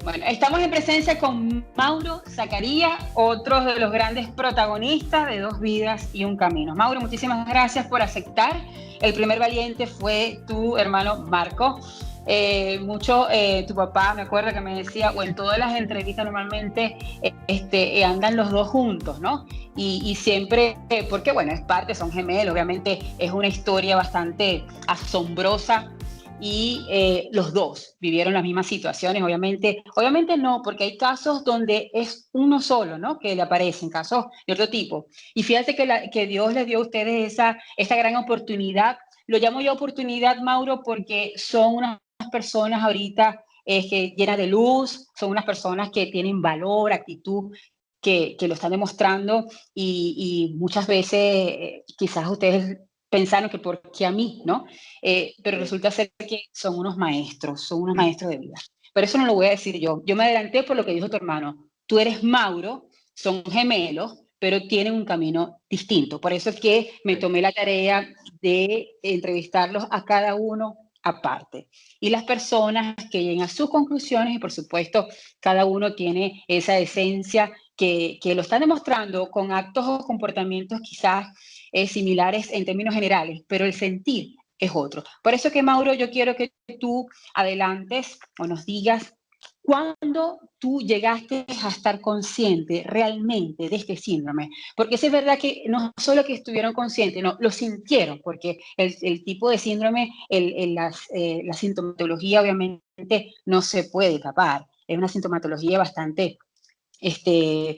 Bueno, estamos en presencia con Mauro Zaccaria, otro de los grandes protagonistas de Dos Vidas y un Camino. Mauro, muchísimas gracias por aceptar. El primer valiente fue tu hermano Marco. Tu papá, me acuerdo que me decía, o en todas las entrevistas normalmente andan los dos juntos, ¿no? Y siempre, porque bueno, es parte, son gemelos, obviamente es una historia bastante asombrosa y los dos vivieron las mismas situaciones, obviamente no, porque hay casos donde es uno solo, ¿no? Que le aparecen, casos de otro tipo. Y fíjate que Dios les dio a ustedes esa gran oportunidad. Lo llamo yo oportunidad, Mauro, porque son unas personas ahorita que llenas de luz, son unas personas que tienen valor, actitud, que lo están demostrando y muchas veces quizás ustedes pensaron que por qué a mí, ¿no? Pero resulta ser que son unos maestros de vida. Pero eso no lo voy a decir yo. Yo me adelanté por lo que dijo tu hermano. Tú eres Mauro, son gemelos, pero tienen un camino distinto. Por eso es que me tomé la tarea de entrevistarlos a cada uno aparte. Y las personas que lleguen a sus conclusiones, y por supuesto, cada uno tiene esa esencia que lo están demostrando con actos o comportamientos quizás similares en términos generales, pero el sentir es otro. Por eso que, Mauro, yo quiero que tú adelantes o nos digas cuándo tú llegaste a estar consciente realmente de este síndrome. Porque es verdad que no solo que estuvieron conscientes, no, lo sintieron, porque el tipo de síndrome, la sintomatología obviamente no se puede tapar. Es una sintomatología bastante eh,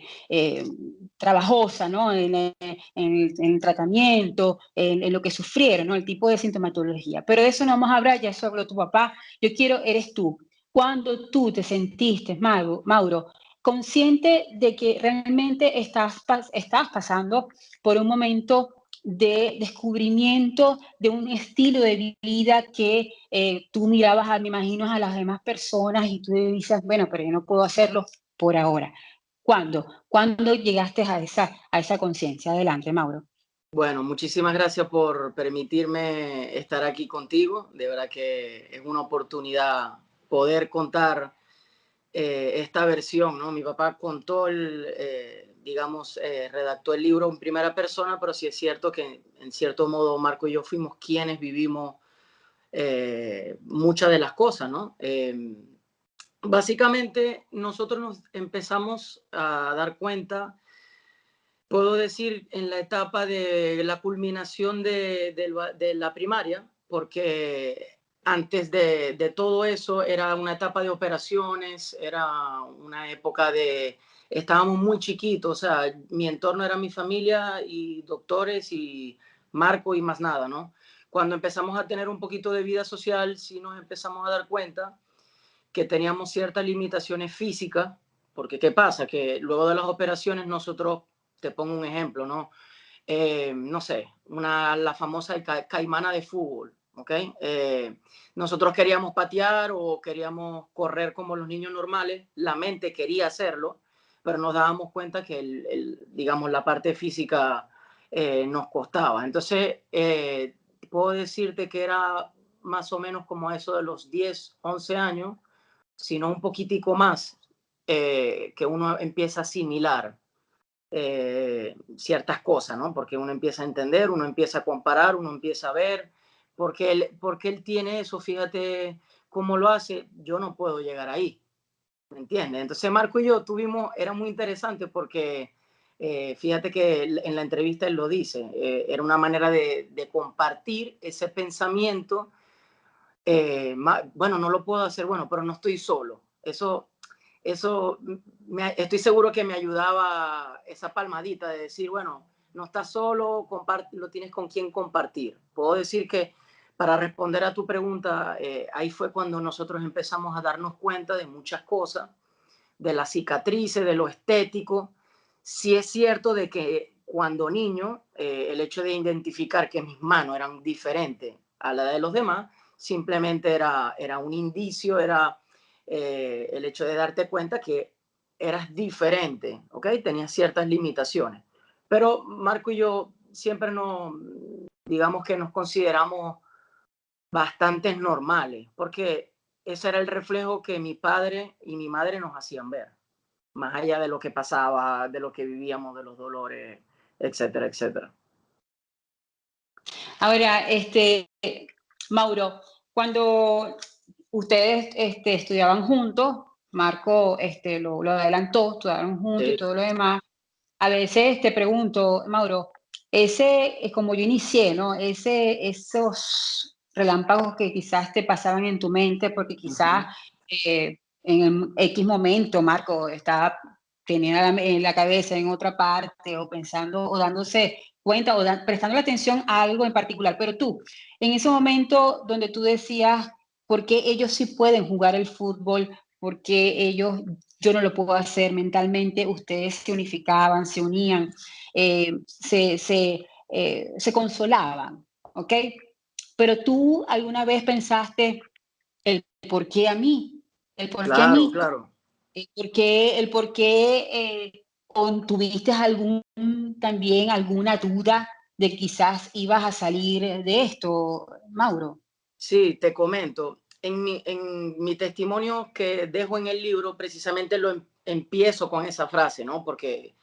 trabajosa, ¿no? En el tratamiento, en lo que sufrieron, ¿no? El tipo de sintomatología. Pero de eso no vamos a hablar, ya eso habló tu papá. Yo quiero, eres tú. Cuando tú te sentiste, Mauro, consciente de que realmente estás pasando por un momento de descubrimiento de un estilo de vida que tú mirabas, me imagino, a las demás personas y tú dices, bueno, pero yo no puedo hacerlo por ahora. ¿Cuándo? ¿Cuándo llegaste a esa conciencia? Adelante, Mauro. Bueno, muchísimas gracias por permitirme estar aquí contigo. De verdad que es una oportunidad poder contar esta versión, ¿no? Mi papá contó, redactó el libro en primera persona, pero sí es cierto que en cierto modo Marco y yo fuimos quienes vivimos muchas de las cosas, ¿no? Básicamente nosotros nos empezamos a dar cuenta, puedo decir, en la etapa de la culminación de la primaria, porque antes de todo eso era una etapa de operaciones, era una época de, estábamos muy chiquitos, o sea, mi entorno era mi familia y doctores y Marco y más nada, ¿no? Cuando empezamos a tener un poquito de vida social, sí nos empezamos a dar cuenta que teníamos ciertas limitaciones físicas, porque ¿qué pasa? Que luego de las operaciones nosotros, te pongo un ejemplo, ¿no? No sé, la famosa caimana de fútbol, ¿ok? Nosotros queríamos patear o queríamos correr como los niños normales, la mente quería hacerlo, pero nos dábamos cuenta que, digamos, la parte física nos costaba. Entonces, puedo decirte que era más o menos como eso de los 10, 11 años, sino un poquitico más, que uno empieza a asimilar ciertas cosas, ¿no? Porque uno empieza a entender, uno empieza a comparar, uno empieza a ver, porque él tiene eso, fíjate cómo lo hace, yo no puedo llegar ahí, ¿me entiendes? Entonces Marco y yo tuvimos, era muy interesante porque fíjate que en la entrevista él lo dice, era una manera de compartir ese pensamiento. Bueno, no lo puedo hacer, bueno, pero no estoy solo. Eso estoy seguro que me ayudaba esa palmadita de decir, bueno, no estás solo, lo tienes con quien compartir. Puedo decir que para responder a tu pregunta, ahí fue cuando nosotros empezamos a darnos cuenta de muchas cosas, de las cicatrices, de lo estético. Sí es cierto de que cuando niño, el hecho de identificar que mis manos eran diferentes a la de los demás, simplemente era un indicio, era el hecho de darte cuenta que eras diferente, ¿ok? Tenías ciertas limitaciones. Pero Marco y yo siempre digamos que nos consideramos bastante normales, porque ese era el reflejo que mi padre y mi madre nos hacían ver, más allá de lo que pasaba, de lo que vivíamos, de los dolores, etcétera, etcétera. Ahora, Mauro, cuando ustedes estudiaban juntos, Marco lo adelantó, estudiaron juntos y Sí, todo lo demás. A veces te pregunto, Mauro, como yo inicié, ¿no? Esos relámpagos que quizás te pasaban en tu mente, porque quizás ujú, en el X momento Marco estaba tenía en la cabeza en otra parte, o pensando, o dándose cuenta, o prestando atención a algo en particular. Pero tú, en ese momento donde tú decías, ¿por qué ellos sí pueden jugar el fútbol? ¿Por qué ellos, yo no lo puedo hacer mentalmente? Ustedes se unificaban, se unían, se consolaban, ¿ok? Pero tú alguna vez pensaste el por qué a mí, el por qué a claro, mí, claro. el por qué o tuviste también alguna duda de que quizás ibas a salir de esto, Mauro. Sí, te comento. En mi testimonio que dejo en el libro, precisamente empiezo con esa frase, ¿no? Porque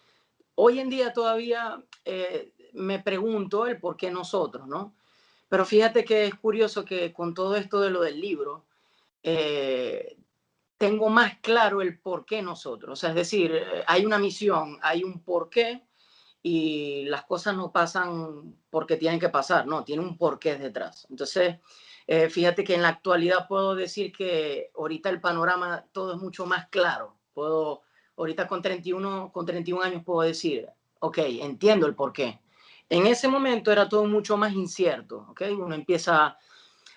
hoy en día todavía me pregunto el por qué nosotros, ¿no? Pero fíjate que es curioso que con todo esto de lo del libro, eh, tengo más claro el por qué nosotros. O sea, es decir, hay una misión, hay un porqué y las cosas no pasan porque tienen que pasar, no, tiene un porqué detrás. Entonces, fíjate que en la actualidad puedo decir que ahorita el panorama todo es mucho más claro. Ahorita con 31 años puedo decir, ok, entiendo el porqué. En ese momento era todo mucho más incierto, ¿ok? Uno empieza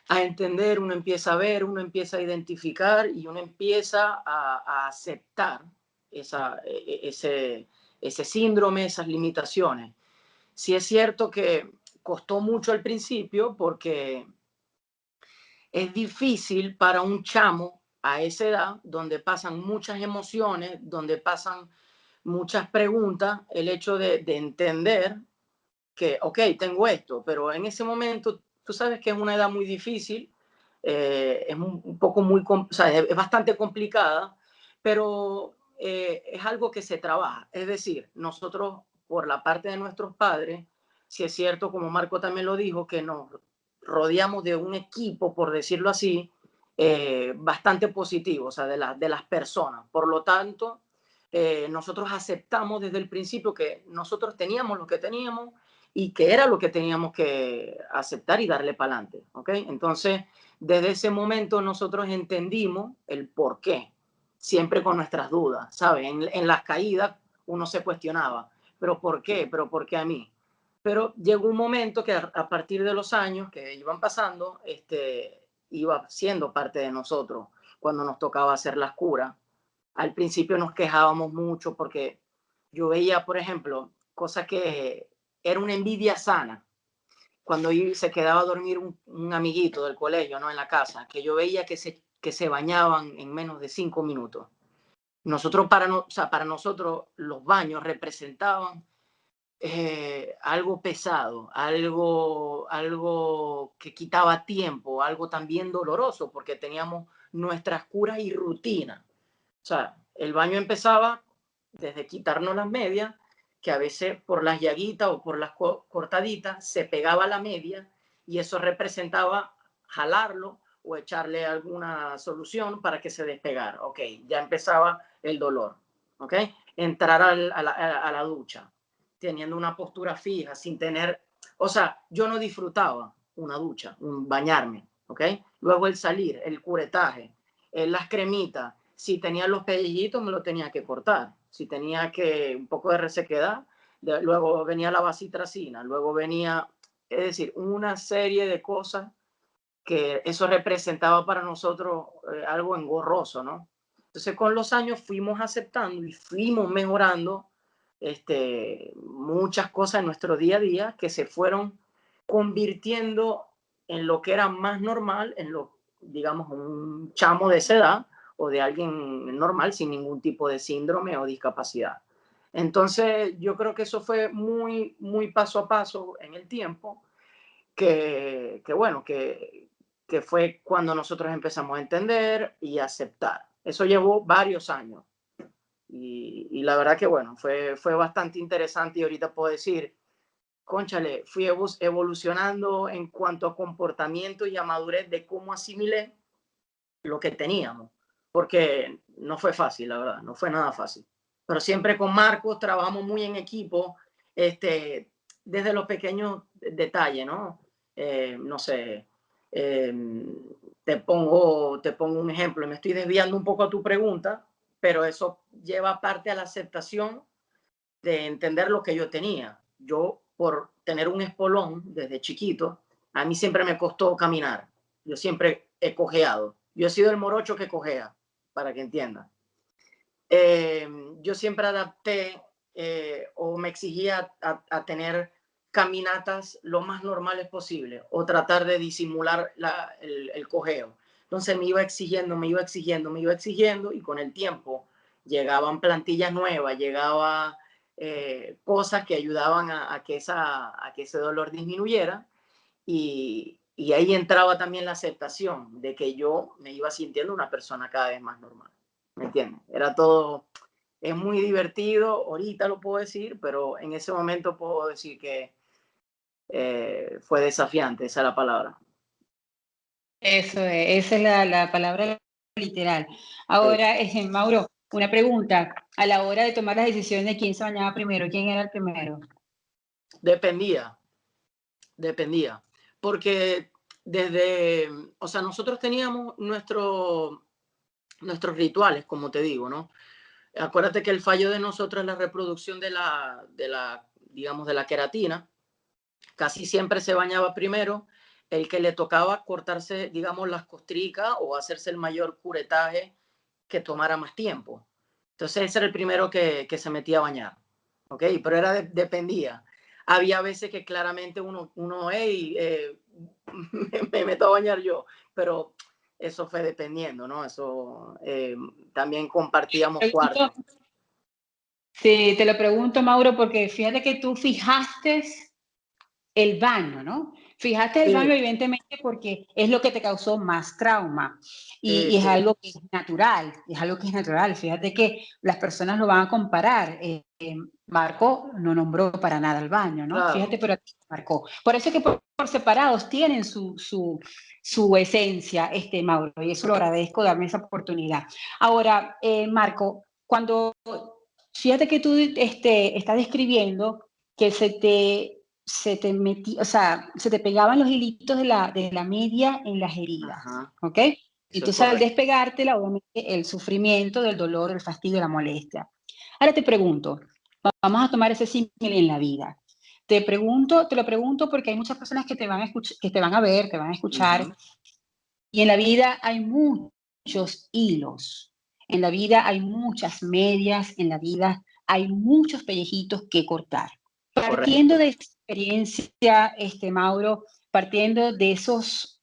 a entender, uno empieza a ver, uno empieza a identificar y uno empieza a aceptar esa, ese síndrome, esas limitaciones. Sí es cierto que costó mucho al principio porque es difícil para un chamo a esa edad, donde pasan muchas emociones, donde pasan muchas preguntas, el hecho de entender que, ok, tengo esto, pero en ese momento tú sabes que es una edad muy difícil, es un poco o sea, es bastante complicada, pero es algo que se trabaja. Es decir, nosotros, por la parte de nuestros padres, si es cierto, como Marco también lo dijo, que nos rodeamos de un equipo, por decirlo así, bastante positivo, o sea, de las personas. Por lo tanto, nosotros aceptamos desde el principio que nosotros teníamos lo que teníamos y que era lo que teníamos que aceptar y darle para adelante, ¿ok? Entonces, desde ese momento nosotros entendimos el por qué, siempre con nuestras dudas, ¿sabes? En las caídas uno se cuestionaba, ¿pero por qué? ¿Pero por qué a mí? Pero llegó un momento que a partir de los años que iban pasando, iba siendo parte de nosotros cuando nos tocaba hacer las curas. Al principio nos quejábamos mucho porque yo veía, por ejemplo, cosas que era una envidia sana. Cuando se quedaba a dormir un amiguito del colegio, ¿no? En la casa, que yo veía que se bañaban en menos de 5 minutos. Nosotros, o sea, para nosotros, los baños representaban algo pesado, algo que quitaba tiempo, algo también doloroso, porque teníamos nuestras curas y rutinas. O sea, el baño empezaba desde quitarnos las medias, que a veces por las llaguitas o por las cortaditas se pegaba la media y eso representaba jalarlo o echarle alguna solución para que se despegara. Ok, ya empezaba el dolor. Ok, entrar a la ducha teniendo una postura fija, sin tener, o sea, yo no disfrutaba una ducha, un bañarme. Ok, luego el salir, el curetaje, las cremitas, si tenía los pellejitos me lo tenía que cortar, si tenía que un poco de resequedad, luego venía la vacitracina, luego venía, es decir, una serie de cosas que eso representaba para nosotros algo engorroso, ¿no? Entonces con los años fuimos aceptando y fuimos mejorando muchas cosas en nuestro día a día que se fueron convirtiendo en lo que era más normal, en lo, digamos, un chamo de esa edad o de alguien normal sin ningún tipo de síndrome o discapacidad. Entonces, yo creo que eso fue muy, muy paso a paso en el tiempo, que bueno, que que fue cuando nosotros empezamos a entender y aceptar. Eso llevó varios años. Y la verdad que, bueno, fue bastante interesante y ahorita puedo decir, cónchale, fui evolucionando en cuanto a comportamiento y a madurez de cómo asimilé lo que teníamos, porque no fue fácil, la verdad, no fue nada fácil. Pero siempre con Marcos trabajamos muy en equipo, desde los pequeños detalles, ¿no? No sé, te pongo un ejemplo, me estoy desviando un poco a tu pregunta, pero eso lleva parte a la aceptación de entender lo que yo tenía. Yo, por tener un espolón desde chiquito, a mí siempre me costó caminar. Yo siempre he cojeado. Yo he sido el morocho que cojea, para que entiendan. Yo siempre adapté o me exigía a tener caminatas lo más normales posible o tratar de disimular el cojeo. Entonces me iba exigiendo, me iba exigiendo, me iba exigiendo y con el tiempo llegaban plantillas nuevas, llegaba cosas que ayudaban a que ese dolor disminuyera y ahí entraba también la aceptación de que yo me iba sintiendo una persona cada vez más normal. ¿Me entiendes? Era todo, es muy divertido, ahorita lo puedo decir, pero en ese momento puedo decir que fue desafiante, esa es la palabra. Eso es, esa es la palabra literal. Sí. Ahora, Mauro, una pregunta. A la hora de tomar la decisión de quién se bañaba primero, ¿quién era el primero? Dependía, porque o sea, nosotros teníamos nuestros rituales, como te digo, ¿no? Acuérdate que el fallo de nosotros es la reproducción digamos, de la queratina. Casi siempre se bañaba primero el que le tocaba cortarse, digamos, las costricas o hacerse el mayor curetaje que tomara más tiempo. Entonces ese era el primero que se metía a bañar, ¿ok? Pero dependía. Había veces que claramente uno hey, me meto a bañar yo, pero eso fue dependiendo, ¿no? Eso también compartíamos cuartos. Sí, te lo pregunto, Mauro, porque fíjate que tú fijaste el baño, ¿no? Fijaste el baño Sí, evidentemente porque es lo que te causó más trauma sí, y es sí, algo que es natural, es algo que es natural. Fíjate que las personas lo van a comparar. Marco no nombró para nada el baño, ¿no? claro. Fíjate, pero aquí marcó. Por eso es que por separados tienen su esencia, Mauro, y eso lo agradezco, darme esa oportunidad. Ahora, Marco, fíjate que tú estás describiendo que se te metía, o sea, se te pegaban los hilitos de la media en las heridas, Ajá, ¿ok? eso es Entonces, al correcto. despegártela, obviamente, el sufrimiento, del dolor, el fastidio, la molestia. Ahora te pregunto, vamos a tomar ese símil en la vida. Te lo pregunto porque hay muchas personas que te van a escuchar, que te van a ver, te van a escuchar, Ujú, y en la vida hay muchos hilos, en la vida hay muchas medias, en la vida hay muchos pellejitos que cortar. Partiendo correcto. de esta experiencia, Mauro, partiendo de esos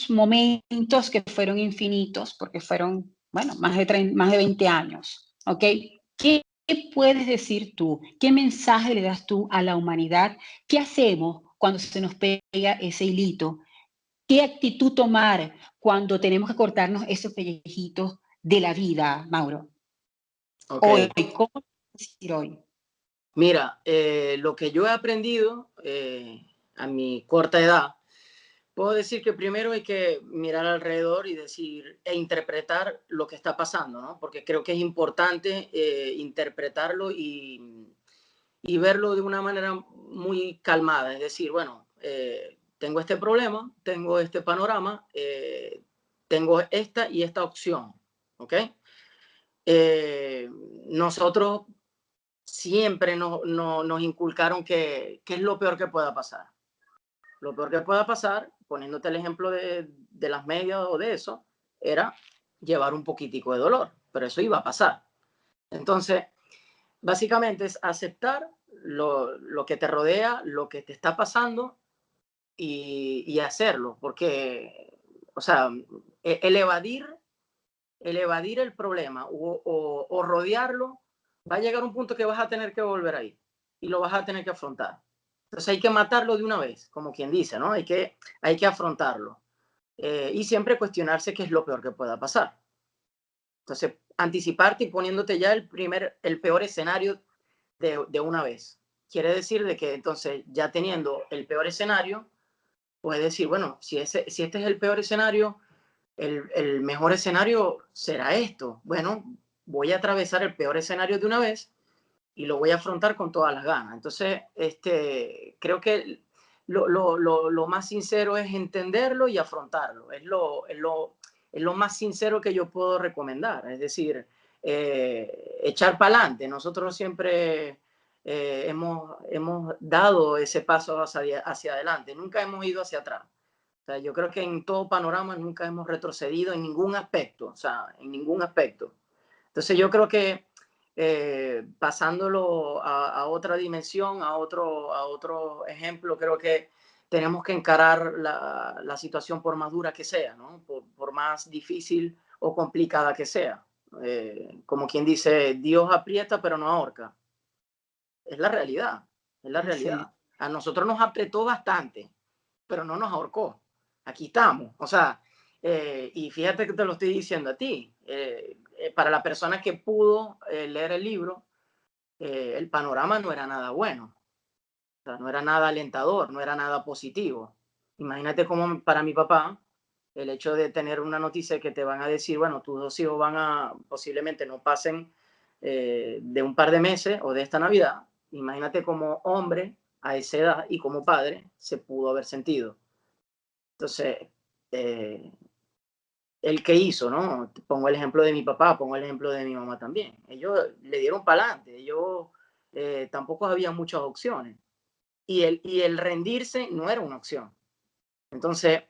momentos que fueron infinitos, porque fueron, bueno, más de 20 años, ¿ok? ¿Qué puedes decir tú? ¿Qué mensaje le das tú a la humanidad? ¿Qué hacemos cuando se nos pega ese hilito? ¿Qué actitud tomar cuando tenemos que cortarnos esos pellejitos de la vida, Mauro? Ok. Hoy, ¿cómo decir hoy? Mira, lo que yo he aprendido a mi corta edad, puedo decir que primero hay que mirar alrededor y decir e interpretar lo que está pasando, ¿no? Porque creo que es importante interpretarlo y verlo de una manera muy calmada. Es decir, bueno, tengo este problema, tengo este panorama, tengo esta y esta opción, ¿ok? Nosotros siempre nos inculcaron que es lo peor que pueda pasar. Lo peor que pueda pasar, poniéndote el ejemplo de las medias o de eso, era llevar un poquitico de dolor, pero eso iba a pasar. Entonces, básicamente es aceptar lo que te rodea, lo que te está pasando y hacerlo, porque, o sea, el evadir el problema o rodearlo, va a llegar un punto que vas a tener que volver ahí y lo vas a tener que afrontar. Entonces hay que matarlo de una vez, como quien dice, ¿no? Hay que afrontarlo. y siempre cuestionarse qué es lo peor que pueda pasar. Entonces, anticiparte y poniéndote ya el peor escenario de una vez. Quiere decir de que entonces ya teniendo el peor escenario, puedes decir, bueno, si este es el peor escenario, el mejor escenario será esto. Bueno, voy a atravesar el peor escenario de una vez y lo voy a afrontar con todas las ganas. Entonces, creo que lo más sincero es entenderlo y afrontarlo. Es lo más sincero que yo puedo recomendar. Es decir, echar para adelante. Nosotros siempre hemos dado ese paso hacia adelante. Nunca hemos ido hacia atrás. O sea, yo creo que en todo panorama nunca hemos retrocedido en ningún aspecto. O sea, en ningún aspecto. Entonces yo creo que pasándolo a otra dimensión, a otro ejemplo, creo que tenemos que encarar la situación por más dura que sea, ¿no? Por más difícil o complicada que sea. Como quien dice, Dios aprieta pero no ahorca. Es la realidad, es la Sí. realidad. A nosotros nos apretó bastante, pero no nos ahorcó. Aquí estamos. O sea, y fíjate que te lo estoy diciendo a ti. Para la persona que pudo leer el libro, el panorama no era nada bueno. O sea, no era nada alentador, no era nada positivo. Imagínate cómo para mi papá, el hecho de tener una noticia que te van a decir, bueno, tus dos hijos van a, posiblemente no pasen de un par de meses o de esta Navidad, imagínate como hombre a esa edad y como padre se pudo haber sentido. Entonces, eh, el que hizo, ¿no? Pongo el ejemplo de mi papá, pongo el ejemplo de mi mamá también. Ellos le dieron para adelante, ellos tampoco había muchas opciones. Y el rendirse no era una opción. Entonces,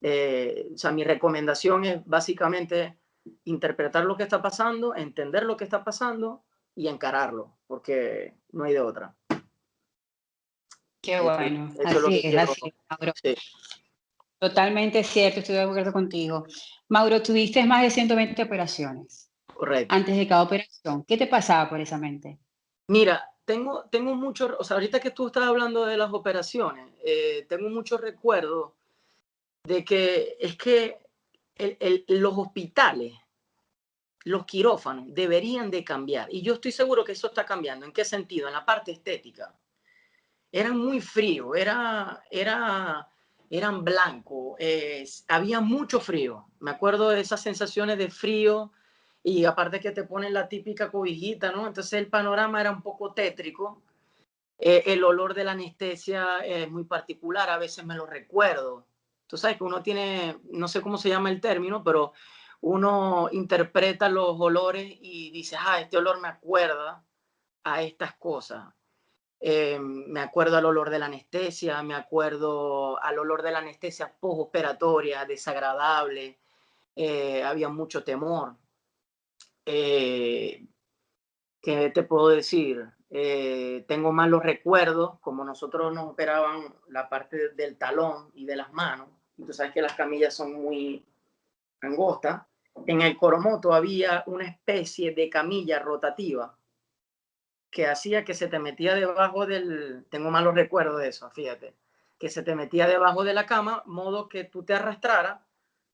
o sea, mi recomendación es básicamente interpretar lo que está pasando, entender lo que está pasando y encararlo, porque no hay de otra. Qué Eso, bueno, eso es lo que quiero. así, Mauro. Sí, Totalmente cierto, estoy de acuerdo contigo. Mauro, tuviste más de 120 operaciones. correcto. Antes de cada operación, ¿qué te pasaba por esa mente? Mira, tengo mucho, o sea, ahorita que tú estás hablando de las operaciones, tengo muchos recuerdos de que es que los hospitales, los quirófanos deberían de cambiar. Y yo estoy seguro que eso está cambiando. ¿En qué sentido? En la parte estética. Eran muy fríos, eran blancos, había mucho frío. Me acuerdo de esas sensaciones de frío y aparte que te ponen la típica cobijita, ¿no? Entonces el panorama era un poco tétrico. El olor de la anestesia es muy particular, a veces me lo recuerdo. Tú sabes que uno tiene, no sé cómo se llama el término, pero uno interpreta los olores y dice, ah, este olor me acuerda a estas cosas. Me acuerdo al olor de la anestesia, me acuerdo al olor de la anestesia postoperatoria, desagradable, había mucho temor. Eh, ¿Qué te puedo decir? Tengo malos recuerdos, como nosotros nos operaban la parte del talón y de las manos, y tú sabes que las camillas son muy angostas. En el Coromoto había una especie de camilla rotativa que hacía que se te metía debajo tengo malos recuerdos de eso, fíjate, que se te metía debajo de la cama, modo que tú te arrastraras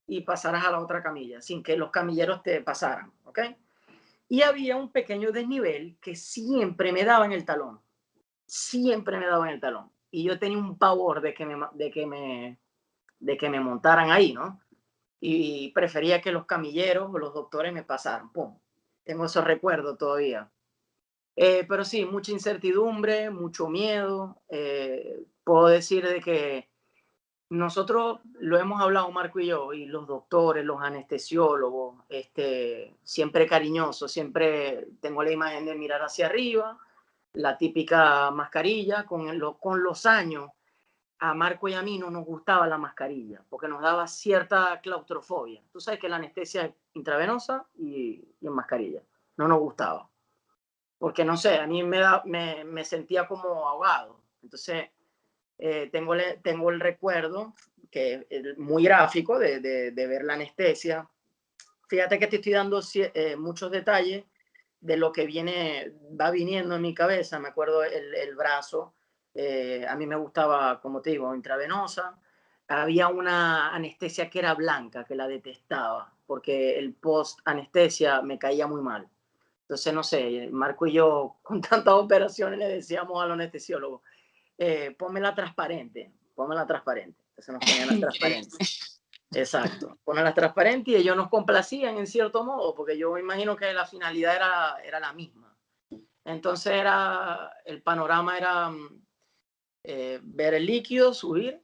y pasaras a la otra camilla, sin que los camilleros te pasaran, ¿ok? Y había un pequeño desnivel que siempre me daba en el talón, siempre me daba en el talón. Y yo tenía un pavor de que me montaran ahí, ¿no? Y prefería que los camilleros o los doctores me pasaran, pum. Tengo esos recuerdos todavía. Pero sí, mucha incertidumbre, mucho miedo. Puedo decir de que nosotros lo hemos hablado Marco y yo, y los doctores, los anestesiólogos, siempre cariñosos, siempre tengo la imagen de mirar hacia arriba, la típica mascarilla. Con los años, a Marco y a mí no nos gustaba la mascarilla, porque nos daba cierta claustrofobia. Tú sabes que la anestesia es intravenosa y en mascarilla. No nos gustaba porque no sé, a mí me sentía como ahogado. Entonces, tengo el recuerdo, que es muy gráfico, de ver la anestesia. Fíjate que te estoy dando muchos detalles de lo que va viniendo en mi cabeza. Me acuerdo el brazo, a mí me gustaba, como te digo, intravenosa. había una anestesia que era blanca, que la detestaba, porque el post-anestesia me caía muy mal. Entonces, no sé, Marco y yo, con tantas operaciones, le decíamos al anestesiólogo, pónmela transparente, pónmela transparente. Entonces nos ponían las transparentes. Exacto, ponerlas transparentes y ellos nos complacían en cierto modo, porque yo me imagino que la finalidad era la misma. Entonces el panorama era ver el líquido subir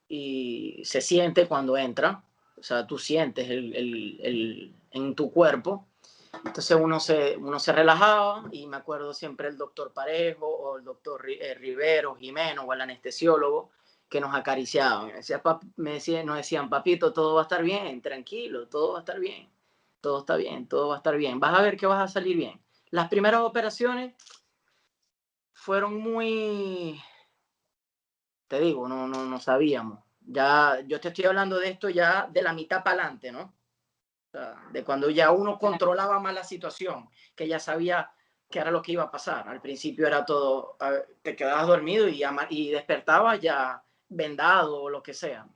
y se siente cuando entra, o sea, tú sientes en tu cuerpo. Entonces uno se relajaba y me acuerdo siempre el doctor Parejo o el doctor Rivero, Jimeno o el anestesiólogo que nos acariciaban. Nos decían, papito, todo va a estar bien, tranquilo, todo va a estar bien, todo está bien, todo va a estar bien. Vas a ver que vas a salir bien. Las primeras operaciones fueron muy, te digo, no sabíamos. Ya, yo te estoy hablando de esto ya de la mitad para adelante, ¿no? O sea, de cuando ya uno controlaba más la situación, que ya sabía qué era lo que iba a pasar. Al principio era todo, te quedabas dormido y despertabas ya vendado o lo que sea.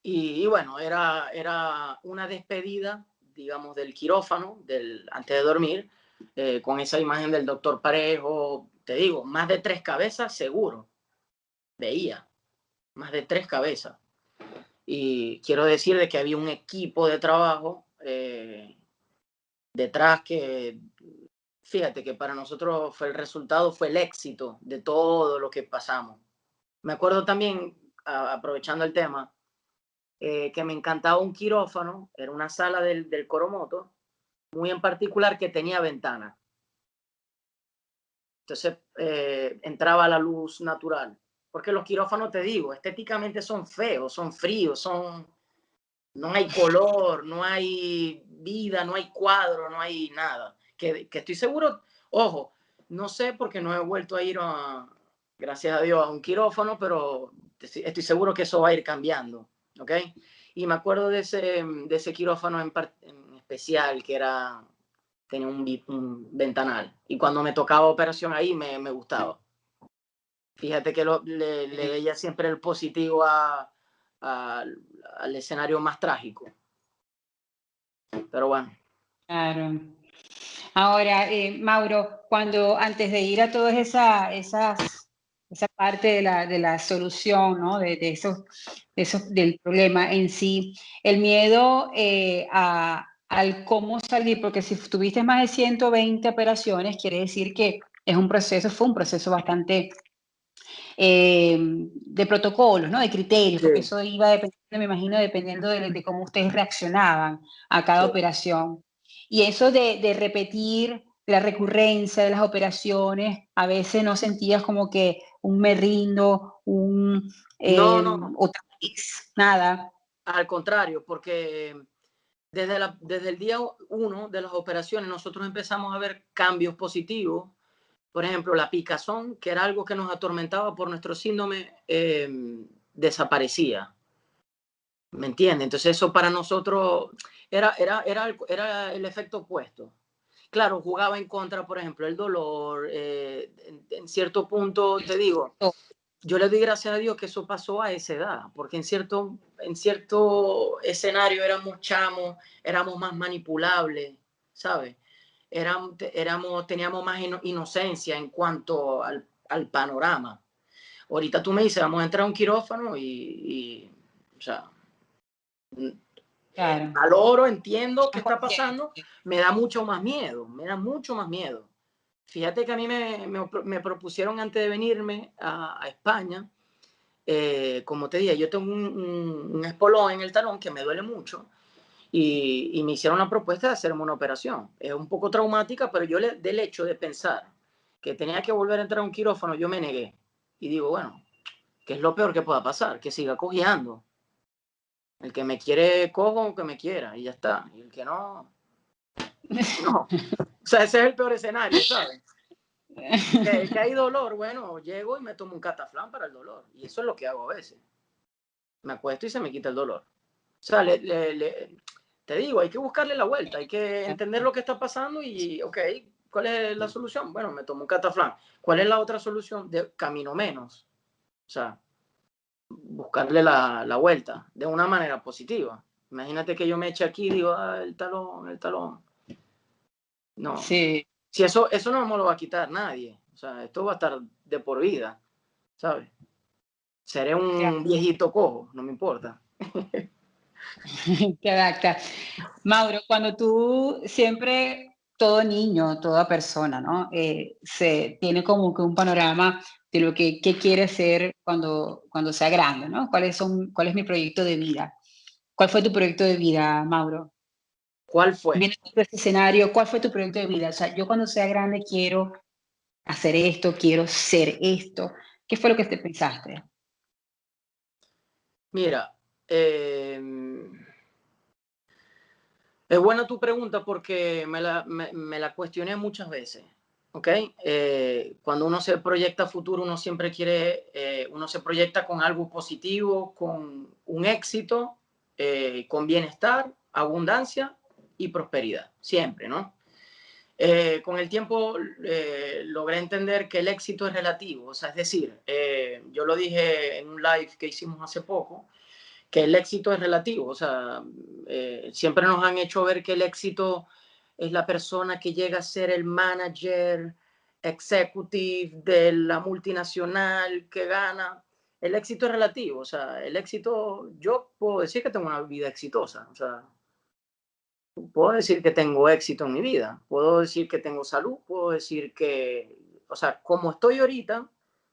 Y bueno, era una despedida, digamos, del quirófano, antes de dormir, con esa imagen del doctor Parejo, te digo, más de 3 cabezas seguro, veía, más de 3 cabezas. Y quiero decir de que había un equipo de trabajo detrás que, fíjate que para nosotros fue el resultado, fue el éxito de todo lo que pasamos. Me acuerdo también, aprovechando el tema, que me encantaba un quirófano, era una sala del Coromoto, muy en particular que tenía ventana. Entonces entraba la luz natural. Porque los quirófanos, te digo, estéticamente son feos, son fríos, no hay color, no hay vida, no hay cuadro, no hay nada. Que estoy seguro, ojo, no sé porque no he vuelto a ir, gracias a Dios, a un quirófano, pero estoy seguro que eso va a ir cambiando, ¿ok? Y me acuerdo de ese quirófano en especial que tenía un ventanal. Y cuando me tocaba operación ahí me gustaba. Fíjate que le veía siempre el positivo al escenario más trágico. Pero bueno. Claro. Ahora, Mauro, antes de ir a toda esa parte de la solución, ¿no? Del problema en sí, el miedo al cómo salir, porque si tuviste más de 120 operaciones, quiere decir que fue un proceso bastante de protocolos, ¿no? De criterios, Sí, porque eso iba dependiendo, me imagino, dependiendo de cómo ustedes reaccionaban a cada sí. operación. Y eso de repetir la recurrencia de las operaciones, a veces no sentías como que un me rindo, No, otra vez, nada. al contrario, porque desde el día 1 de las operaciones nosotros empezamos a ver cambios positivos. Por ejemplo, la picazón, que era algo que nos atormentaba por nuestro síndrome, desaparecía. ¿Me entiendes? Entonces eso para nosotros era el efecto opuesto. Claro, jugaba en contra, por ejemplo, el dolor. En cierto punto, te digo, yo le doy gracias a Dios que eso pasó a esa edad, porque en cierto escenario éramos chamos, éramos más manipulables, ¿sabes? Teníamos más inocencia en cuanto al panorama. Ahorita tú me dices, vamos a entrar a un quirófano o sea, Claro. valoro, entiendo qué está pasando, me da mucho más miedo, me da mucho más miedo. Fíjate que a mí me propusieron antes de venirme a España, como te dije, yo tengo un espolón en el talón que me duele mucho y me hicieron la propuesta de hacerme una operación. Es un poco traumática, pero yo del hecho de pensar que tenía que volver a entrar a un quirófano, yo me negué. Y digo, bueno, ¿qué es lo peor que pueda pasar? Que siga cojeando. El que me quiere, cojo, que me quiera, y ya está. Y el que no, no. O sea, ese es el peor escenario, ¿sabes? Que hay dolor, bueno, llego y me tomo un cataflán para el dolor. Y eso es lo que hago a veces. Me acuesto y se me quita el dolor. O sea, te digo, hay que buscarle la vuelta, hay que entender lo que está pasando y, ok, ¿cuál es la solución? Bueno, me tomo un cataflán. ¿Cuál es la otra solución? Camino menos. O sea, buscarle la vuelta de una manera positiva. Imagínate que yo me eche aquí y digo, el talón, el talón. No. Sí. Si eso no me lo va a quitar nadie. O sea, esto va a estar de por vida, ¿sabes? Seré un viejito cojo, no me importa. Te adapta. Mauro, cuando tú siempre, todo niño, toda persona, ¿no? Se tiene como que un panorama de lo que qué quiere ser cuando sea grande, ¿no? ¿Cuál es mi proyecto de vida? ¿Cuál fue tu proyecto de vida, Mauro? ¿Cuál fue? Viene todo este escenario, ¿cuál fue tu proyecto de vida? O sea, yo cuando sea grande quiero hacer esto, quiero ser esto. ¿Qué fue lo que te pensaste? Mira, es buena tu pregunta porque me la cuestioné muchas veces. ¿Ok? Cuando uno se proyecta a futuro, uno siempre quiere, uno se proyecta con algo positivo, con un éxito, con bienestar, abundancia y prosperidad, siempre, ¿no? Con el tiempo logré entender que el éxito es relativo, o sea, es decir, yo lo dije en un live que hicimos hace poco, que el éxito es relativo, o sea, siempre nos han hecho ver que el éxito es la persona que llega a ser el manager executive de la multinacional que gana. El éxito es relativo, o sea, el éxito, yo puedo decir que tengo una vida exitosa, o sea, puedo decir que tengo éxito en mi vida, puedo decir que tengo salud, puedo decir que, o sea, como estoy ahorita,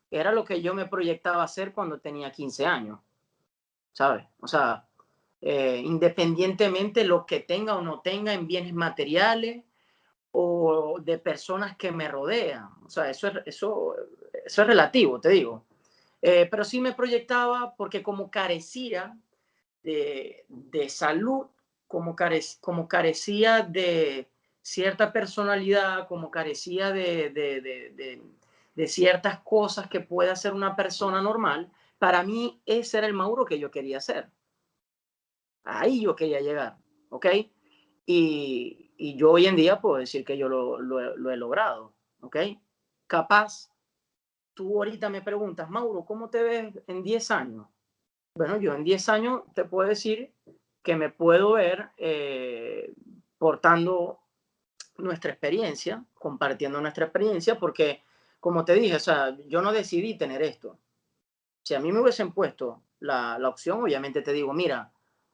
era lo que yo me proyectaba a hacer cuando tenía 15 años, ¿sabes? O sea, independientemente lo que tenga o no tenga en bienes materiales o de personas que me rodean. O sea, eso es relativo, te digo. Pero sí me proyectaba porque como carecía de salud, como carecía de cierta personalidad, como carecía de ciertas cosas que puede hacer una persona normal, para mí ese era el Mauro que yo quería ser. Ahí yo quería llegar, ¿ok? Y yo hoy en día puedo decir que yo lo he logrado, ¿ok? Capaz, tú ahorita me preguntas, Mauro, ¿cómo te ves en 10 años? Bueno, yo en 10 años te puedo decir que me puedo ver portando nuestra experiencia, compartiendo nuestra experiencia, porque como te dije, o sea, yo no decidí tener esto. Si a mí me hubiesen puesto la opción, obviamente te digo, mira,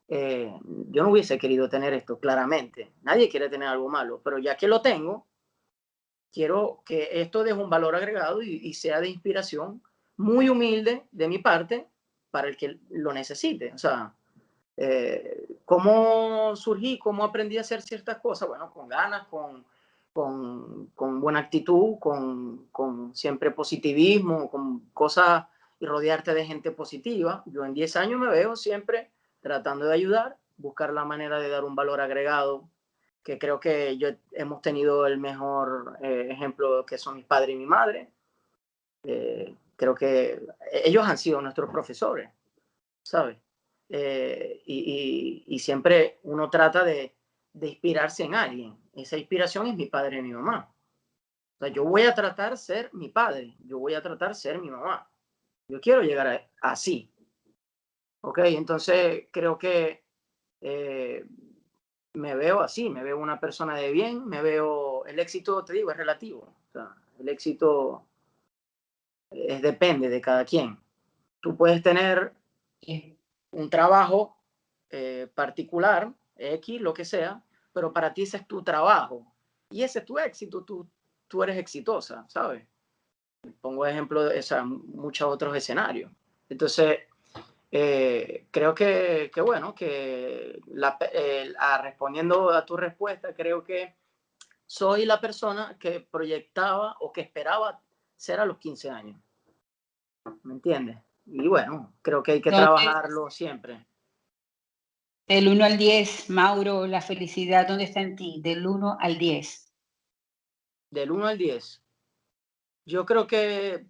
yo no hubiese querido tener esto, claramente. Nadie quiere tener algo malo, pero ya que lo tengo, quiero que esto deje un valor agregado y sea de inspiración muy humilde de mi parte para el que lo necesite. O sea, ¿cómo surgí? ¿Cómo aprendí a hacer ciertas cosas? Bueno, con ganas, con buena actitud, con siempre positivismo, con cosas y rodearte de gente positiva. Yo en 10 años me veo siempre tratando de ayudar, buscar la manera de dar un valor agregado, que creo que yo hemos tenido el mejor ejemplo que son mis padres y mi madre. Creo que ellos han sido nuestros profesores, ¿sabes? Y siempre uno trata de inspirarse en alguien. Esa inspiración es mi padre y mi mamá. O sea, yo voy a tratar de ser mi padre, yo voy a tratar de ser mi mamá. Yo quiero llegar así, ¿ok? Entonces creo que eh, me veo así, me veo una persona de bien, me veo, el éxito, te digo, es relativo. O sea, el éxito depende de cada quien. Tú puedes tener Sí. un trabajo particular, X, lo que sea, pero para ti ese es tu trabajo y ese es tu éxito, tú eres exitosa, ¿sabes? Pongo ejemplo de muchos otros escenarios. Entonces, creo que bueno, respondiendo a tu respuesta, creo que soy la persona que proyectaba o que esperaba ser a los 15 años, ¿me entiendes? Y bueno, creo que hay que Entonces, trabajarlo siempre. del 1 al 10, Mauro, la felicidad, ¿dónde está en ti? Del 1 al 10. Del 1 al 10, yo creo que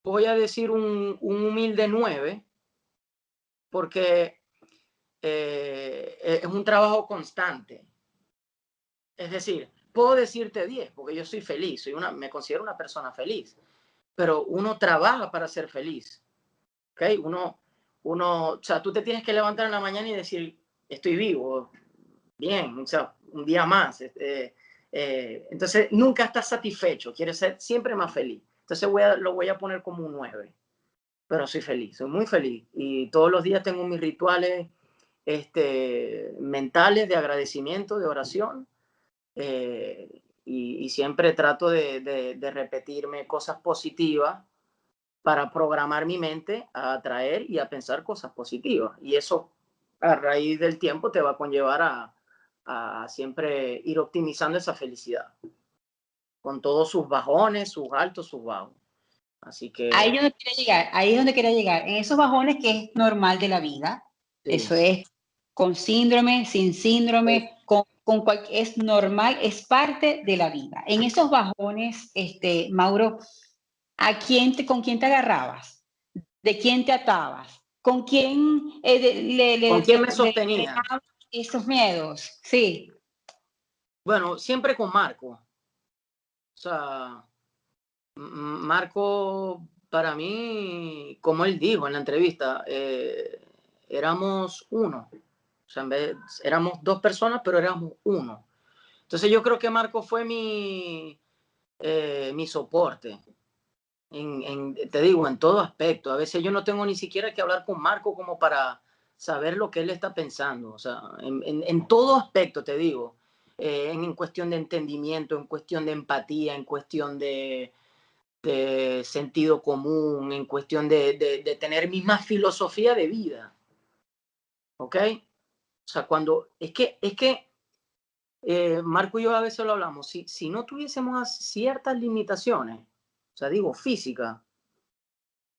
voy a decir un humilde 9, porque es un trabajo constante. Es decir, puedo decirte 10, porque yo soy feliz, me considero una persona feliz, pero uno trabaja para ser feliz. ¿Okay? o sea, tú te tienes que levantar en la mañana y decir, estoy vivo, bien, o sea, un día más. Entonces, nunca estás satisfecho, quieres ser siempre más feliz. Entonces, lo voy a poner como un 9, pero soy feliz, soy muy feliz. Y todos los días tengo mis rituales mentales de agradecimiento, de oración. Y siempre trato de repetirme cosas positivas para programar mi mente a atraer y a pensar cosas positivas. Y eso a raíz del tiempo te va a conllevar a siempre ir optimizando esa felicidad, con todos sus bajones, sus altos, sus bajos. Así Ahí que es donde quería llegar, ahí es donde quería llegar, en esos bajones que es normal de la vida, sí, eso es con síndrome, sin síndrome, es normal, es parte de la vida. En esos bajones, Mauro, ¿con quién te agarrabas? ¿De quién te atabas? ¿Con quién ¿con quién me le sostenía? drenabas esos miedos? Sí. Bueno, siempre con Marco. O sea, Marco, para mí, como él dijo en la entrevista, éramos uno. O sea, éramos dos personas, pero éramos uno. Entonces yo creo que Marco fue mi soporte. Te digo, en todo aspecto. A veces yo no tengo ni siquiera que hablar con Marco como para saber lo que él está pensando. O sea, en todo aspecto, te digo. En cuestión de entendimiento, en cuestión de empatía, en cuestión de sentido común, en cuestión de tener misma filosofía de vida. ¿Ok? O sea, es que Marco y yo a veces lo hablamos, si no tuviésemos ciertas limitaciones, o sea, digo, física,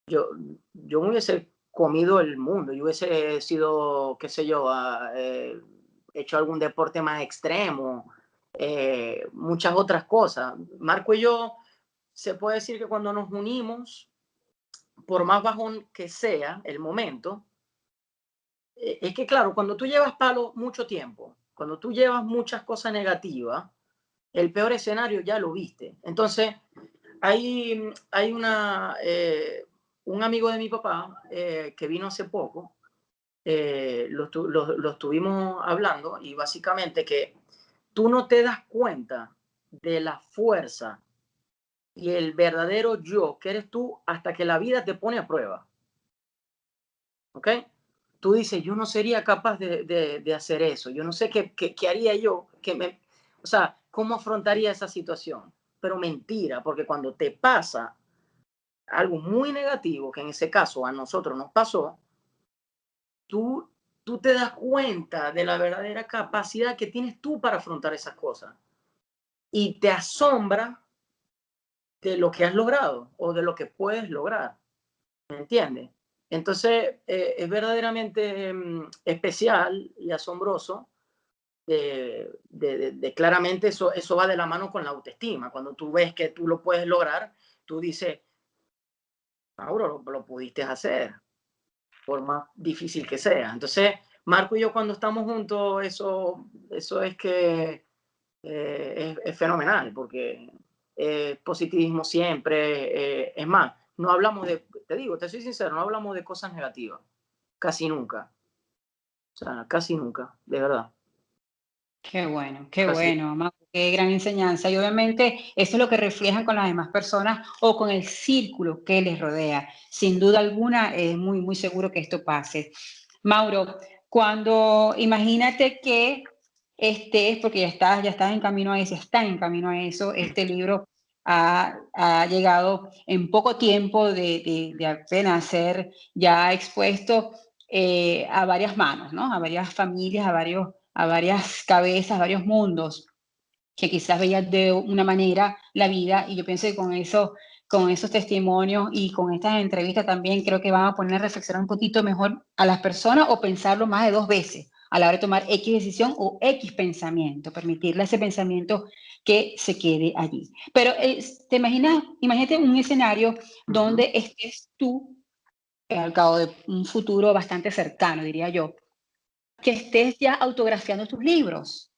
yo me hubiese comido el mundo, yo hubiese sido, qué sé yo, hecho algún deporte más extremo, muchas otras cosas. Marco y yo, se puede decir que cuando nos unimos, por más bajón que sea el momento, es que claro, cuando tú llevas palo mucho tiempo, cuando tú llevas muchas cosas negativas, el peor escenario ya lo viste. Entonces, hay un amigo de mi papá que vino hace poco, lo estuvimos hablando y básicamente que tú no te das cuenta de la fuerza y el verdadero yo que eres tú hasta que la vida te pone a prueba. ¿Ok? Tú dices, yo no sería capaz de hacer eso, yo no sé qué haría yo, o sea, cómo afrontaría esa situación. Pero mentira, porque cuando te pasa algo muy negativo, que en ese caso a nosotros nos pasó, tú, tú te das cuenta de la verdadera capacidad que tienes tú para afrontar esas cosas. Y te asombra de lo que has logrado o de lo que puedes lograr. ¿Me entiendes? Entonces, es verdaderamente especial y asombroso. Claramente eso va de la mano con la autoestima. Cuando tú ves que tú lo puedes lograr, tú dices, Mauro, lo pudiste hacer, por más difícil que sea. Entonces, Marco y yo cuando estamos juntos, eso es que es fenomenal, porque positivismo siempre. Es más, no hablamos te digo, te soy sincero, no hablamos de cosas negativas, casi nunca. O sea, casi nunca, de verdad. Qué Casi. bueno, Mauro, qué gran enseñanza. Y obviamente eso es lo que reflejan con las demás personas o con el círculo que les rodea. Sin duda alguna, es muy, muy seguro que esto pase. Mauro, cuando imagínate que estés, porque ya estás en camino a eso, está en camino a eso, este libro ha llegado en poco tiempo de apenas ser ya expuesto a varias manos, ¿no? A varias familias, a varias cabezas, varios mundos que quizás veían de una manera la vida, y yo pienso que con esos testimonios y con estas entrevistas también creo que van a poner a reflexionar un poquito mejor a las personas o pensarlo más de dos veces a la hora de tomar X decisión o X pensamiento, permitirle a ese pensamiento que se quede allí. Pero imagínate un escenario Ujú. donde estés tú, al cabo de un futuro bastante cercano, diría yo, que estés ya autografiando tus libros.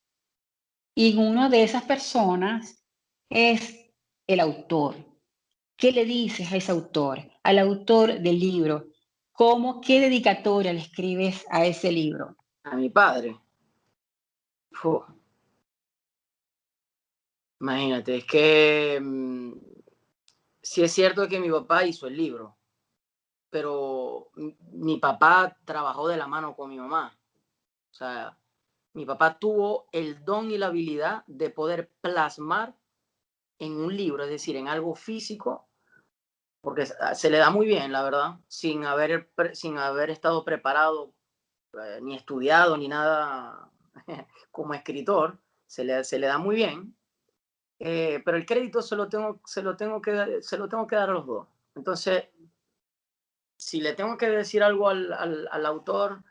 Y una de esas personas es el autor. ¿Qué le dices a ese autor, al autor del libro? ¿qué dedicatoria le escribes a ese libro? A mi padre. Fu, imagínate, es que sí es cierto que mi papá hizo el libro, pero mi papá trabajó de la mano con mi mamá. O sea, mi papá tuvo el don y la habilidad de poder plasmar en un libro, es decir, en algo físico, porque se le da muy bien, la verdad, sin haber estado preparado, ni estudiado, ni nada como escritor, se le da muy bien. Pero el crédito se lo tengo que dar a los dos. Entonces, si le tengo que decir algo al autor,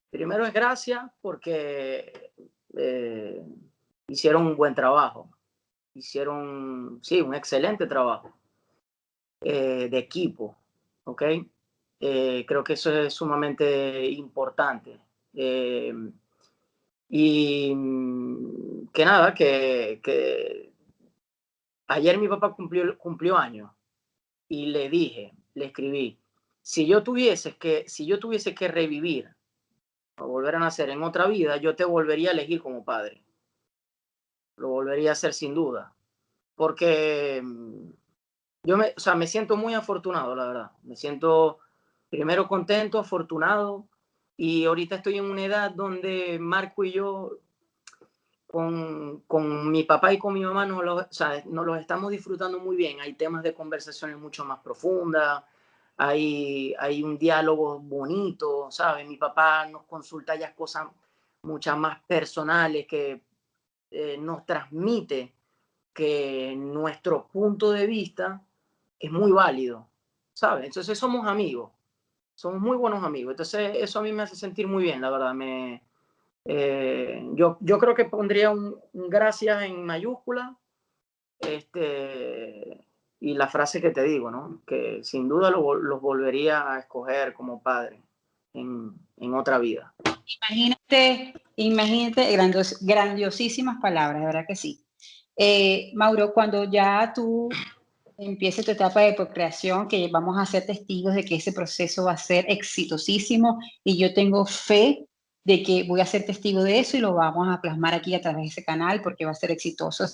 primero es gracias porque eh, hicieron un buen trabajo, hicieron, sí, un excelente trabajo de equipo, ¿ok? Creo que eso es sumamente importante. Eh, y que nada, que ayer mi papá cumplió años y le escribí, si yo tuviese que revivir o volver a nacer en otra vida, yo te volvería a elegir como padre. Lo volvería a hacer sin duda. Porque o sea, me siento muy afortunado, la verdad. Me siento primero contento, afortunado. Y ahorita estoy en una edad donde Marco y yo, con mi papá y con mi mamá, o sea, nos los estamos disfrutando muy bien. Hay temas de conversaciones mucho más profundas, hay un diálogo bonito, ¿sabes? Mi papá nos consulta ya cosas muchas más personales que nos transmite que nuestro punto de vista es muy válido, ¿sabes? Entonces somos muy buenos amigos. Entonces eso a mí me hace sentir muy bien, la verdad. Yo creo que pondría un gracias en mayúscula, y la frase que te digo, ¿no? Que sin duda los volvería a escoger como padre en otra vida. Imagínate grandiosísimas palabras, de verdad que sí. Mauro, cuando ya tú empieces tu etapa de procreación, que vamos a ser testigos de que ese proceso va a ser exitosísimo y yo tengo fe de que voy a ser testigo de eso y lo vamos a plasmar aquí a través de ese canal porque va a ser exitoso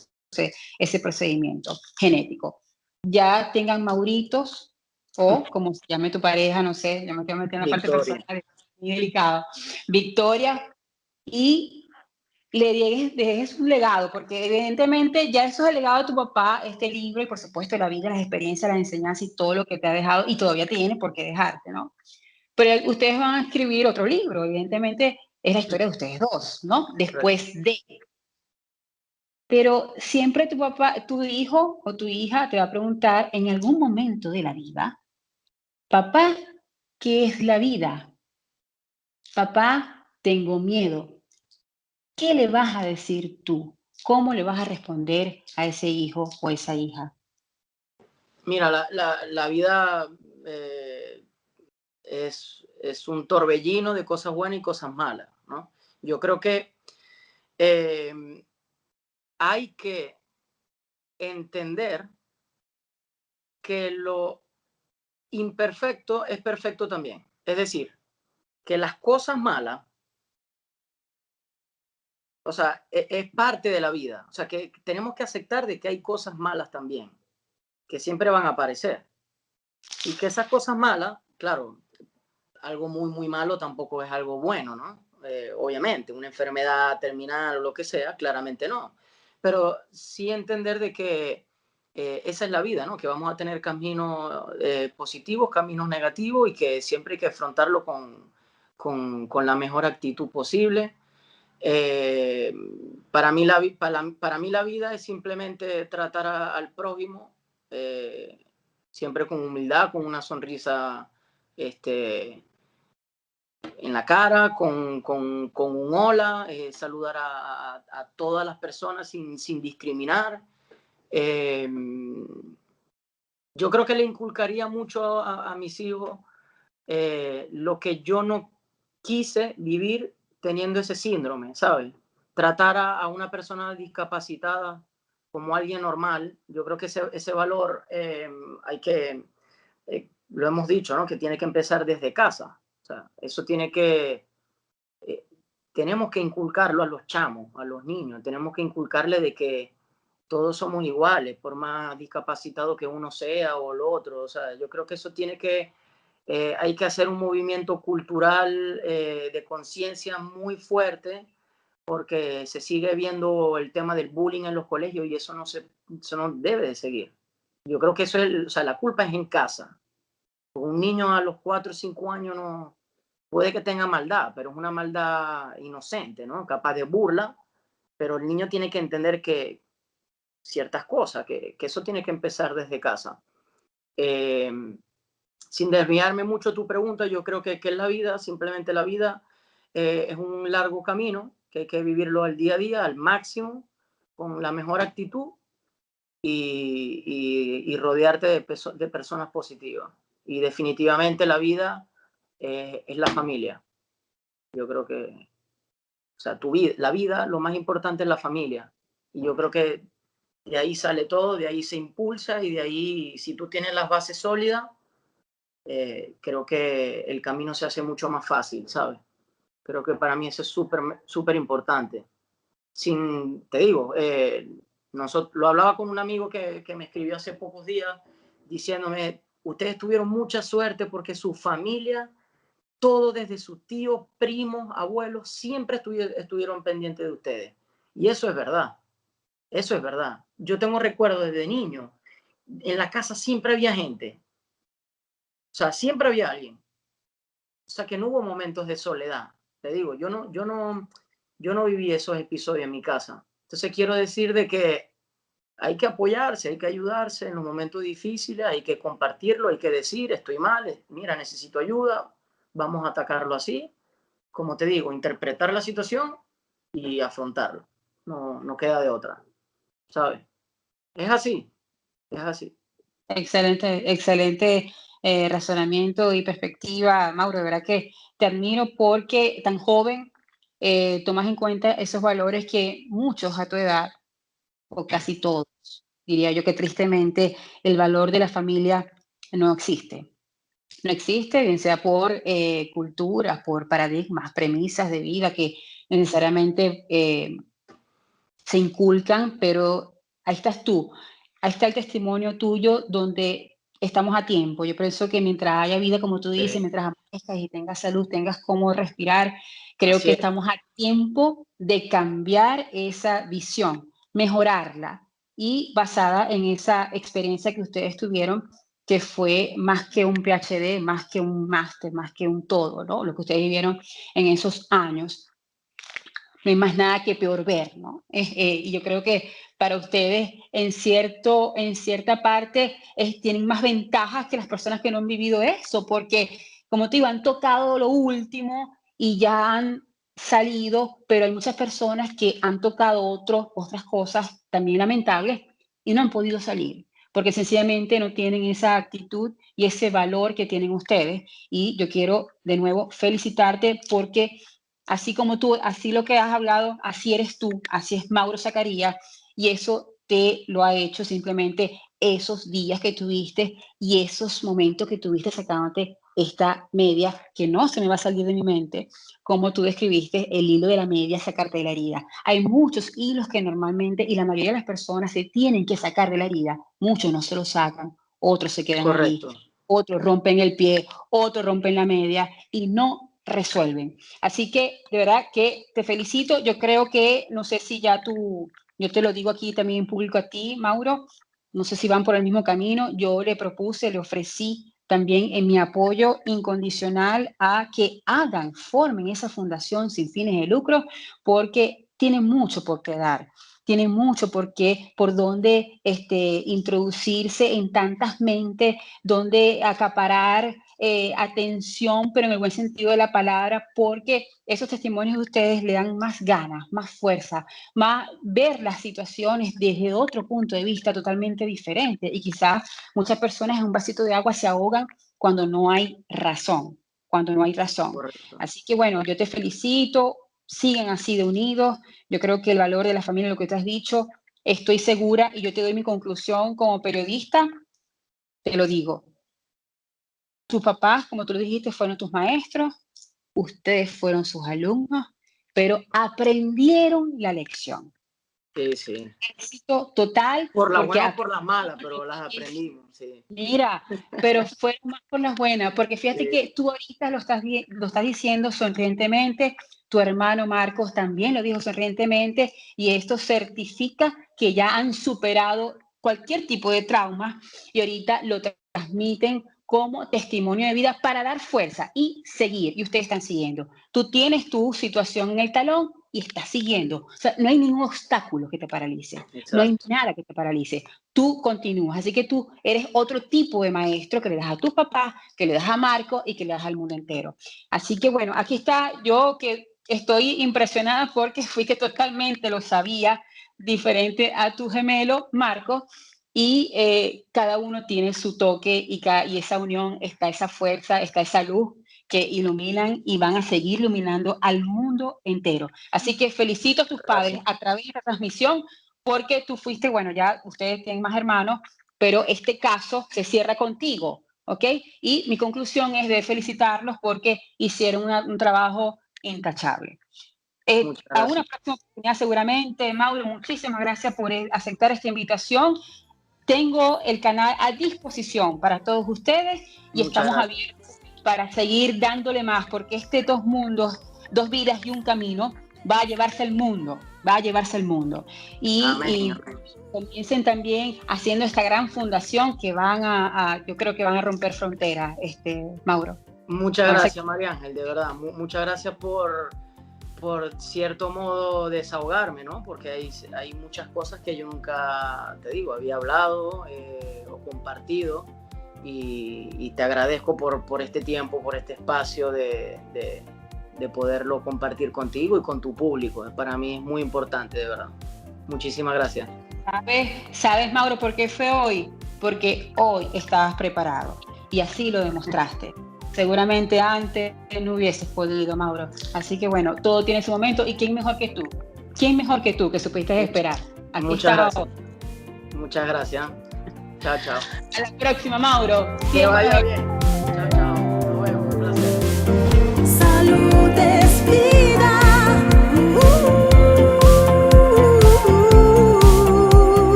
ese procedimiento genético. Ya tengan Mauritos o como se llame tu pareja, no sé, yo me quiero meter en la parte Victoria. personal, es muy delicado. Victoria, y le dejes un legado, porque evidentemente ya eso es el legado de tu papá, este libro y por supuesto la vida, las experiencias, las enseñanzas y todo lo que te ha dejado y todavía tiene por qué dejarte, ¿no? Pero ustedes van a escribir otro libro, evidentemente es la historia de ustedes dos, ¿no? Después de. Pero siempre tu papá, tu hijo o tu hija te va a preguntar en algún momento de la vida, papá, ¿qué es la vida? Papá, tengo miedo. ¿Qué le vas a decir tú? ¿Cómo le vas a responder a ese hijo o esa hija? Mira, la vida es un torbellino de cosas buenas y cosas malas, ¿no? Yo creo que eh, hay que entender que lo imperfecto es perfecto también. Es decir, que las cosas malas, o sea, es parte de la vida. O sea, que tenemos que aceptar de que hay cosas malas también, que siempre van a aparecer. Y que esas cosas malas, claro, algo muy, muy malo tampoco es algo bueno, ¿no? Obviamente, una enfermedad terminal o lo que sea, claramente no. Pero sí entender de que esa es la vida, ¿no? Que vamos a tener caminos positivos, caminos negativos y que siempre hay que afrontarlo con la mejor actitud posible. Eh, para mí la vida es simplemente tratar al prójimo eh, siempre con humildad, con una sonrisa este, en la cara, con un hola, saludar a todas las personas sin discriminar. Eh, yo creo que le inculcaría mucho a mis hijos lo que yo no quise vivir teniendo ese síndrome, ¿sabes? Tratar a una persona discapacitada como alguien normal, yo creo que ese valor hay que lo hemos dicho, ¿no? Que tiene que empezar desde casa. O sea, eso tiene que, eh, tenemos que inculcarlo a los chamos, a los niños, tenemos que inculcarle de que todos somos iguales, por más discapacitado que uno sea o lo otro. O sea, yo creo que eso tiene que, hay que hacer un movimiento cultural de conciencia muy fuerte, porque se sigue viendo el tema del bullying en los colegios y eso no debe de seguir. Yo creo que eso es, o sea, la culpa es en casa. Un niño a los 4 o 5 años no puede que tenga maldad, pero es una maldad inocente, ¿no? Capaz de burla, pero el niño tiene que entender que ciertas cosas, que eso tiene que empezar desde casa. Eh, Sin desviarme mucho de tu pregunta, yo creo que es la vida, simplemente la vida es un largo camino, que hay que vivirlo al día a día, al máximo, con la mejor actitud y rodearte de personas positivas. Y definitivamente la vida es la familia. Yo creo que, o sea, tu vida, la vida, lo más importante es la familia. Y yo creo que de ahí sale todo, de ahí se impulsa y de ahí, si tú tienes las bases sólidas, creo que el camino se hace mucho más fácil, ¿sabes? Creo que para mí eso es súper importante. Te digo, lo hablaba con un amigo que me escribió hace pocos días diciéndome, ustedes tuvieron mucha suerte porque su familia, todo desde sus tíos, primos, abuelos, siempre estuvieron pendientes de ustedes. Y eso es verdad, eso es verdad. Yo tengo recuerdos desde niño, en la casa siempre había gente, o sea, siempre había alguien. O sea, que no hubo momentos de soledad. Te digo, yo no viví esos episodios en mi casa. Entonces quiero decir de que hay que apoyarse, hay que ayudarse en los momentos difíciles, hay que compartirlo, hay que decir, estoy mal, mira, necesito ayuda, vamos a atacarlo así. Como te digo, interpretar la situación y afrontarlo. No queda de otra, ¿sabes? Es así, es así. Excelente, excelente razonamiento y perspectiva, Mauro. De verdad que te admiro porque tan joven tomas en cuenta esos valores que muchos a tu edad, o casi todos, diría yo que tristemente el valor de la familia no existe. No existe, bien sea por culturas, por paradigmas, premisas de vida que necesariamente se inculcan, pero ahí estás tú, ahí está el testimonio tuyo donde estamos a tiempo. Yo pienso que mientras haya vida, como tú dices, Sí, mientras amanezcas y tengas salud, tengas cómo respirar, creo que así es, estamos a tiempo de cambiar esa visión, mejorarla y basada en esa experiencia que ustedes tuvieron, que fue más que un PhD, más que un máster, más que un todo, ¿no? Lo que ustedes vivieron en esos años no hay más nada que peor ver, ¿no? Y yo creo que para ustedes, en cierta parte, tienen más ventajas que las personas que no han vivido eso, porque, como te digo, han tocado lo último y ya han salido, pero hay muchas personas que han tocado otras cosas también lamentables y no han podido salir, porque sencillamente no tienen esa actitud y ese valor que tienen ustedes. Y yo quiero de nuevo felicitarte porque así como tú, así lo que has hablado, así eres tú, así es Mauro Zacarías, y eso te lo ha hecho simplemente esos días que tuviste y esos momentos que tuviste sacándote esta media, que no se me va a salir de mi mente, como tú describiste el hilo de la media, sacarte de la herida. Hay muchos hilos que normalmente, y la mayoría de las personas se tienen que sacar de la herida, muchos no se lo sacan, otros se quedan ahí, correcto. otros rompen el pie, otros rompen la media y no resuelven. Así que de verdad que te felicito. Yo creo que, no sé si ya tú, yo te lo digo aquí también en público a ti, Mauro, no sé si van por el mismo camino. Yo le propuse, le ofrecí también en mi apoyo incondicional a que hagan, formen esa fundación sin fines de lucro, porque tienen mucho por qué dar. Tienen mucho por dónde introducirse en tantas mentes, donde acaparar atención, pero en el buen sentido de la palabra, porque esos testimonios de ustedes le dan más ganas, más fuerza, más ver las situaciones desde otro punto de vista totalmente diferente. Y quizás muchas personas en un vasito de agua se ahogan cuando no hay razón, cuando no hay razón. Correcto. Así que bueno, yo te felicito, sigan así de unidos. Yo creo que el valor de la familia, lo que te has dicho, estoy segura y yo te doy mi conclusión como periodista, te lo digo. tus papás, como tú lo dijiste, fueron tus maestros, ustedes fueron sus alumnos, pero aprendieron la lección. Sí, sí. Éxito total, Por las porque buenas o por las malas, pero las aprendimos, sí. mira, pero fueron más por las buenas, porque fíjate Sí, que tú ahorita lo estás diciendo sonrientemente, tu hermano Marcos también lo dijo sonrientemente, y esto certifica que ya han superado cualquier tipo de trauma y ahorita lo transmiten como testimonio de vida para dar fuerza y seguir, y ustedes están siguiendo. Tú tienes tu situación en el talón y estás siguiendo. O sea, no hay ningún obstáculo que te paralice, no hay exacto. nada que te paralice. Tú continúas. Así que tú eres otro tipo de maestro que le das a tus papás, que le das a Marco y que le das al mundo entero. Así que bueno, aquí está yo que estoy impresionada porque fui que totalmente lo sabía, diferente a tu gemelo, Marco, y cada uno tiene su toque y esa unión, está esa fuerza, está esa luz que iluminan y van a seguir iluminando al mundo entero. Así que felicito a tus padres Gracias. a través de esta transmisión porque tú fuiste, bueno, ya ustedes tienen más hermanos, pero este caso se cierra contigo, ¿ok? Y mi conclusión es de felicitarlos porque hicieron un trabajo intachable. Muchas A una gracias. próxima oportunidad seguramente, Mauro, muchísimas gracias por aceptar esta invitación. Tengo el canal a disposición para todos ustedes y Muchas estamos gracias. abiertos para seguir dándole más, porque este dos mundos, dos vidas y un camino va a llevarse el mundo, va a llevarse el mundo. Amén, Y amén. comiencen también haciendo esta gran fundación que yo creo que van a romper fronteras, Mauro. Muchas Van a ser- gracias, María Ángel, de verdad. Muchas gracias por cierto modo desahogarme, ¿no? Porque hay muchas cosas que yo nunca, te digo, había hablado o compartido y te agradezco por este tiempo, por este espacio de poderlo compartir contigo y con tu público. Para mí es muy importante, de verdad. Muchísimas gracias. ¿Sabes, Mauro, por qué fue hoy? Porque hoy estabas preparado y así lo demostraste. Seguramente antes no hubieses podido, Mauro. Así que bueno, todo tiene su momento. ¿Y quién mejor que tú? ¿Quién mejor que tú que supiste esperar? Aquí Muchas estás gracias. Muchas gracias. Chao, chao. A la próxima, Mauro. Que vaya Siempre. bien.